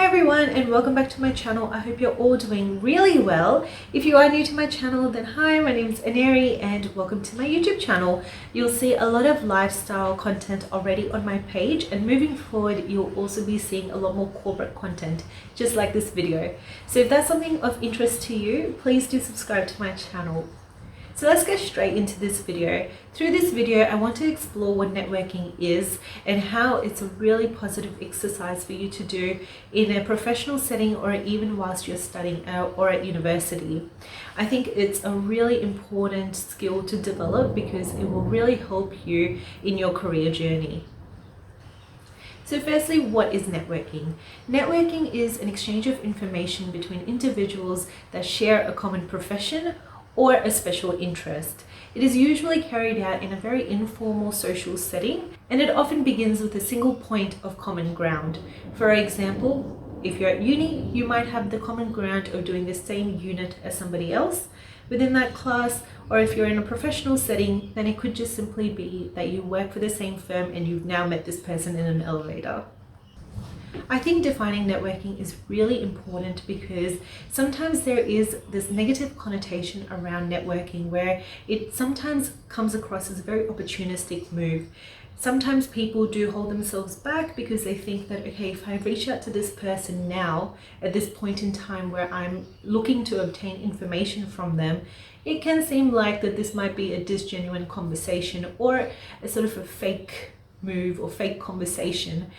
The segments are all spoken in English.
everyone, and welcome back to my channel. I hope you're all doing really well. If you are new to my channel, then hi, my name is Aneri and welcome to my YouTube channel. You'll see a lot of lifestyle content already on my page, and moving forward you'll also be seeing a lot more corporate content just like this video. So if that's something of interest to you, please do subscribe to my channel. So let's get straight into this video. Through this video, I want to explore what networking is and how it's a really positive exercise for you to do in a professional setting or even whilst you're studying or at university. I think it's a really important skill to develop because it will really help you in your career journey. So firstly, what is networking? Networking is an exchange of information between individuals that share a common profession or a special interest. It is usually carried out in a very informal social setting, and it often begins with a single point of common ground. For example, if you're at uni, you might have the common ground of doing the same unit as somebody else within that class, or if you're in a professional setting, then it could just simply be that you work for the same firm and you've now met this person in an elevator. I think defining networking is really important because sometimes there is this negative connotation around networking where it sometimes comes across as a very opportunistic move. Sometimes people do hold themselves back because they think that, okay, if I reach out to this person now at this point in time where I'm looking to obtain information from them, it can seem like that this might be a disgenuine conversation or a sort of a fake move or fake conversation.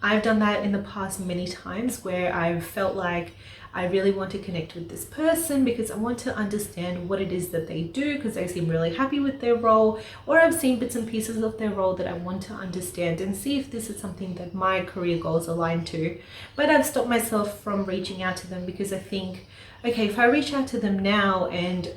I've done that in the past many times where I've felt like I really want to connect with this person because I want to understand what it is that they do because they seem really happy with their role, or I've seen bits and pieces of their role that I want to understand and see if this is something that my career goals align to. But I've stopped myself from reaching out to them because I think, okay, if I reach out to them now and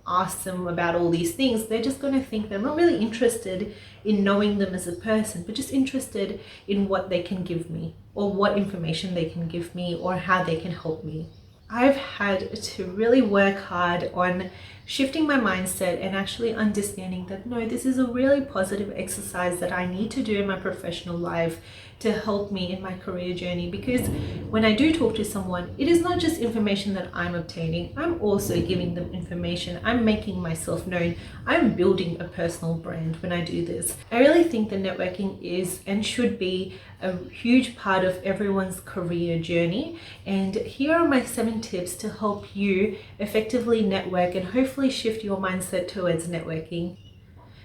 ask them about all these things, they're just going to think that I'm not really interested in knowing them as a person, but just interested in what they can give me or what information they can give me or how they can help me. I've had to really work hard on shifting my mindset and actually understanding that no, this is a really positive exercise that I need to do in my professional life to help me in my career journey, because when I do talk to someone, it is not just information that I'm obtaining, I'm also giving them information, I'm making myself known, I'm building a personal brand when I do this. I really think that networking is and should be a huge part of everyone's career journey, and here are my 7 tips to help you effectively network and hopefully shift your mindset towards networking.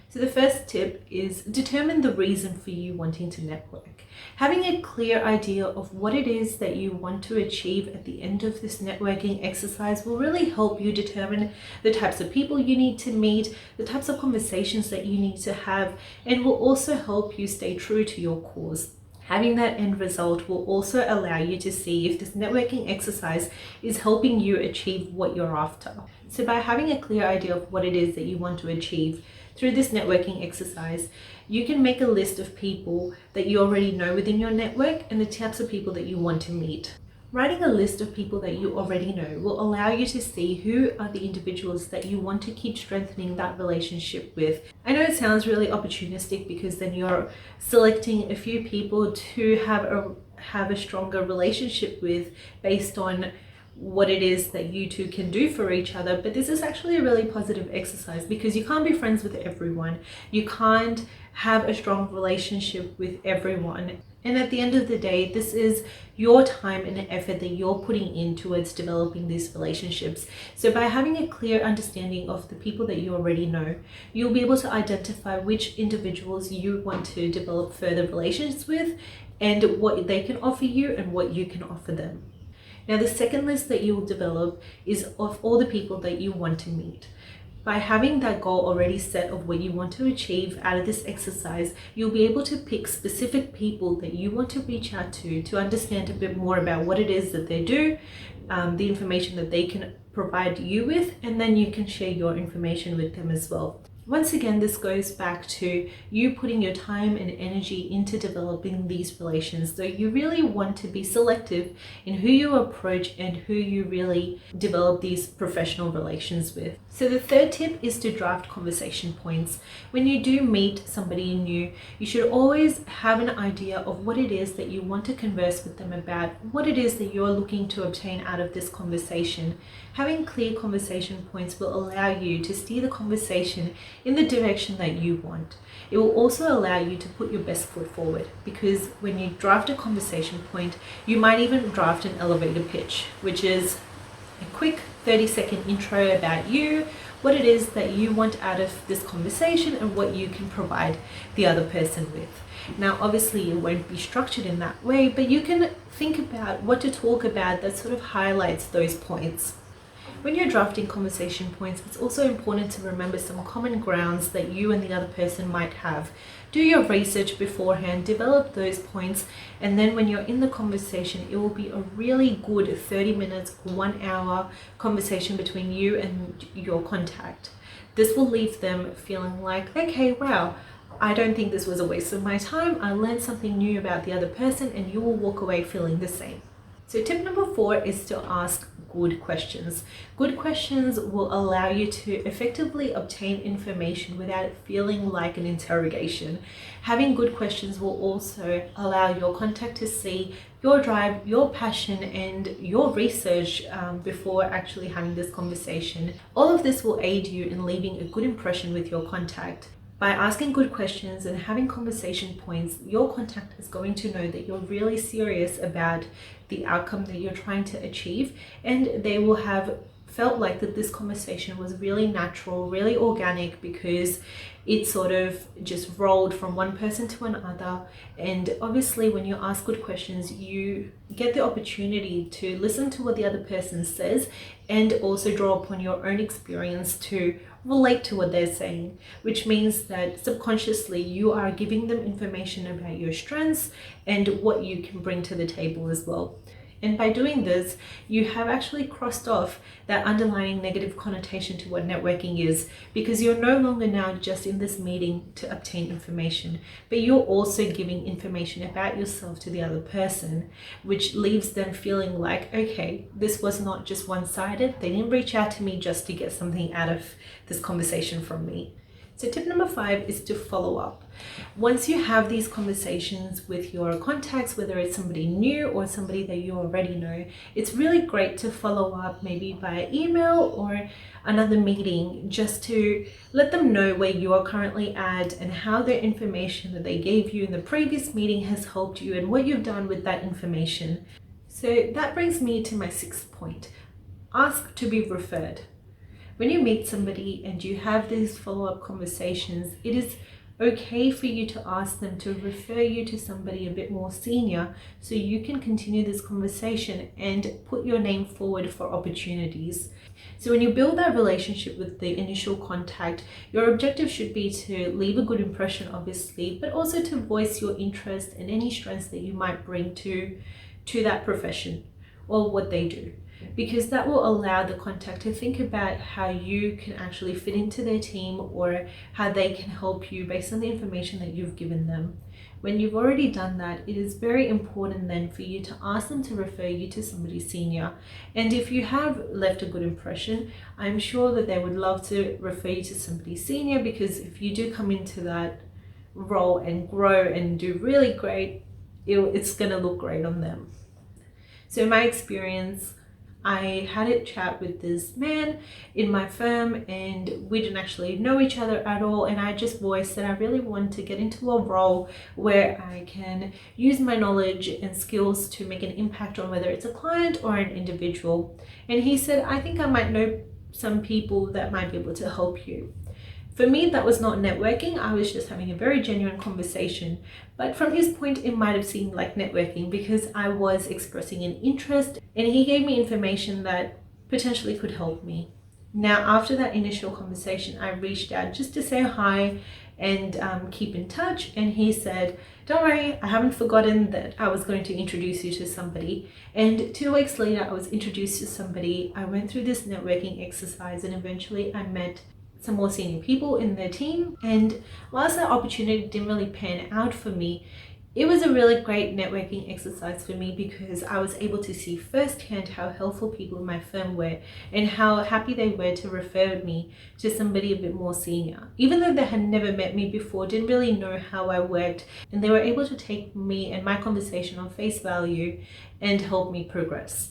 So the first tip is determine the reason for you wanting to network. Having a clear idea of what it is that you want to achieve at the end of this networking exercise will really help you determine the types of people you need to meet, the types of conversations that you need to have, and will also help you stay true to your cause. Having that end result will also allow you to see if this networking exercise is helping you achieve what you're after. So by having a clear idea of what it is that you want to achieve through this networking exercise, you can make a list of people that you already know within your network and the types of people that you want to meet. Writing a list of people that you already know will allow you to see who are the individuals that you want to keep strengthening that relationship with. I know it sounds really opportunistic because then you're selecting a few people to have a stronger relationship with based on what it is that you two can do for each other, but this is actually a really positive exercise because you can't be friends with everyone. You can't have a strong relationship with everyone. And at the end of the day, this is your time and effort that you're putting in towards developing these relationships. So by having a clear understanding of the people that you already know, you'll be able to identify which individuals you want to develop further relations with and what they can offer you and what you can offer them. Now, the second list that you will develop is of all the people that you want to meet. By having that goal already set of what you want to achieve out of this exercise, you'll be able to pick specific people that you want to reach out to understand a bit more about what it is that they do, the information that they can provide you with, and then you can share your information with them as well. Once again, this goes back to you putting your time and energy into developing these relations. So you really want to be selective in who you approach and who you really develop these professional relations with. So the third tip is to draft conversation points. When you do meet somebody new, you should always have an idea of what it is that you want to converse with them about, what it is that you're looking to obtain out of this conversation. Having clear conversation points will allow you to steer the conversation in the direction that you want. It will also allow you to put your best foot forward, because when you draft a conversation point, you might even draft an elevator pitch, which is a quick 30-second intro about you, what it is that you want out of this conversation, and what you can provide the other person with. Now, obviously, it won't be structured in that way, but you can think about what to talk about that sort of highlights those points. When you're drafting conversation points, it's also important to remember some common grounds that you and the other person might have. Do your research beforehand, develop those points, and then when you're in the conversation, it will be a really good 30 minutes, 1 hour conversation between you and your contact. This will leave them feeling like, okay, wow, I don't think this was a waste of my time. I learned something new about the other person, and you will walk away feeling the same. So tip number 4 is to ask good questions. Good questions will allow you to effectively obtain information without it feeling like an interrogation. Having good questions will also allow your contact to see your drive, your passion, and your research before actually having this conversation. All of this will aid you in leaving a good impression with your contact. By asking good questions and having conversation points, your contact is going to know that you're really serious about the outcome that you're trying to achieve, and they will have felt like that this conversation was really natural, really organic, because it sort of just rolled from one person to another. And obviously, when you ask good questions, you get the opportunity to listen to what the other person says and also draw upon your own experience to relate to what they're saying, which means that subconsciously you are giving them information about your strengths and what you can bring to the table as well. And by doing this, you have actually crossed off that underlying negative connotation to what networking is, because you're no longer now just in this meeting to obtain information, but you're also giving information about yourself to the other person, which leaves them feeling like, okay, this was not just one-sided. They didn't reach out to me just to get something out of this conversation from me. So tip number 5 is to follow up. Once you have these conversations with your contacts, whether it's somebody new or somebody that you already know, it's really great to follow up maybe via email or another meeting, just to let them know where you are currently at and how the information that they gave you in the previous meeting has helped you and what you've done with that information. So that brings me to my 6th point. Ask to be referred. When you meet somebody and you have these follow-up conversations, it is okay for you to ask them to refer you to somebody a bit more senior so you can continue this conversation and put your name forward for opportunities. So when you build that relationship with the initial contact, your objective should be to leave a good impression, obviously, but also to voice your interest and any strengths that you might bring to that profession or what they do, because that will allow the contact to think about how you can actually fit into their team or how they can help you based on the information that you've given them. When you've already done that, it is very important then for you to ask them to refer you to somebody senior. And if you have left a good impression, I'm sure that they would love to refer you to somebody senior, because if you do come into that role and grow and do really great, it's going to look great on them. So in my experience, I had a chat with this man in my firm and we didn't actually know each other at all, and I just voiced that I really want to get into a role where I can use my knowledge and skills to make an impact on whether it's a client or an individual. And he said, I think I might know some people that might be able to help you. For me, that was not networking. I was just having a very genuine conversation. But from his point, it might have seemed like networking because I was expressing an interest and he gave me information that potentially could help me. Now, after that initial conversation, I reached out just to say hi and keep in touch. And he said, don't worry, I haven't forgotten that I was going to introduce you to somebody. And 2 weeks later, I was introduced to somebody. I went through this networking exercise and eventually I met some more senior people in their team. And whilst that opportunity didn't really pan out for me, it was a really great networking exercise for me because I was able to see firsthand how helpful people in my firm were and how happy they were to refer me to somebody a bit more senior. Even though they had never met me before, didn't really know how I worked, and they were able to take me and my conversation on face value and help me progress.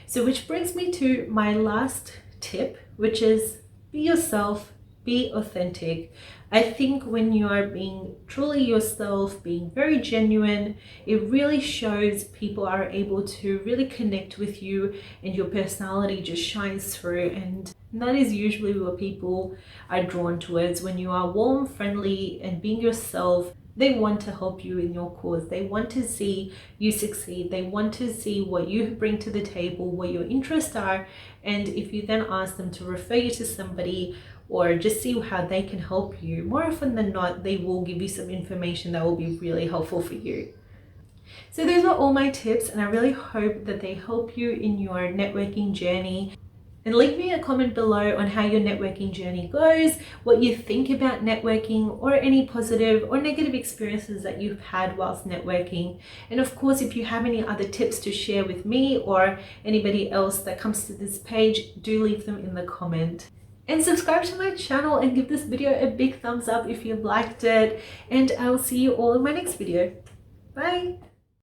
So which brings me to my last tip, which is be yourself, be authentic. I think when you are being truly yourself, being very genuine, it really shows people are able to really connect with you and your personality just shines through. And that is usually what people are drawn towards. When you are warm, friendly, and being yourself, they want to help you in your cause. They want to see you succeed. They want to see what you bring to the table, what your interests are. And if you then ask them to refer you to somebody or just see how they can help you, more often than not, they will give you some information that will be really helpful for you. So those are all my tips, and I really hope that they help you in your networking journey. And leave me a comment below on how your networking journey goes, what you think about networking, or any positive or negative experiences that you've had whilst networking. And of course, if you have any other tips to share with me or anybody else that comes to this page, do leave them in the comment. And subscribe to my channel and give this video a big thumbs up if you liked it. And I'll see you all in my next video. Bye!